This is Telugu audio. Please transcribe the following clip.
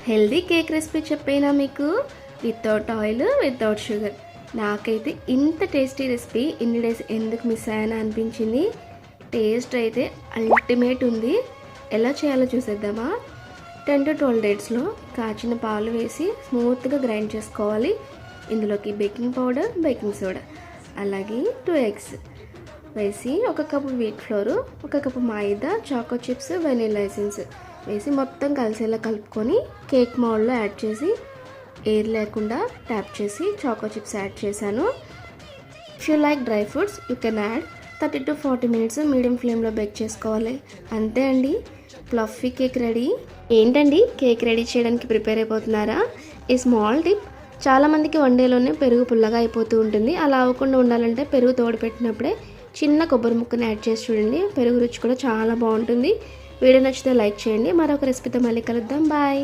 హెల్దీ కేక్ రెసిపీ చెప్పేనా మీకు? Without oil, without sugar. నాకైతే ఇంత టేస్టీ రెసిపీ ఇన్ని డేస్ ఎందుకు మిస్ అయ్యానా అనిపించింది. టేస్ట్ అయితే అల్టిమేట్ ఉంది. ఎలా చేయాలో చూసేద్దామా? 10 to 12 డేట్స్లో కాచిన పాలు వేసి స్మూత్గా గ్రైండ్ చేసుకోవాలి. ఇందులోకి బేకింగ్ పౌడర్, బేకింగ్ సోడా, అలాగే 2 eggs వేసి 1 కప్పు వీట్ ఫ్లోరు, 1 కప్పు మైదా, చాకో చిప్స్, వెనిల్లా ఎసెన్స్ వేసి మొత్తం కలిసేలా కలుపుకొని కేక్ మౌల్డ్లో యాడ్ చేసి ఎయిర్ లేకుండా ట్యాప్ చేసి చాకో చిప్స్ యాడ్ చేశాను. If you like dry fruits you can add. 30 to 40 minutes medium ఫ్లేమ్లో బేక్ చేసుకోవాలి. అంతే అండి, ఫ్లఫీ కేక్ రెడీ. ఏంటండి, కేక్ రెడీ చేయడానికి ప్రిపేర్ అయిపోతున్నారా? ఈ స్మాల్ టిప్, చాలామందికి వన్ డేలోనే పెరుగు పుల్లగా అయిపోతూ ఉంటుంది. అలా అవ్వకుండా ఉండాలంటే పెరుగు తోడు పెట్టినప్పుడే చిన్న కొబ్బరి ముక్కను యాడ్ చేసి చూడండి. పెరుగు రుచి కూడా చాలా బాగుంటుంది. వీడియో నచ్చితే లైక్ చేయండి. మరొక రెసిపీతో మళ్ళీ కలుద్దాం. బాయ్.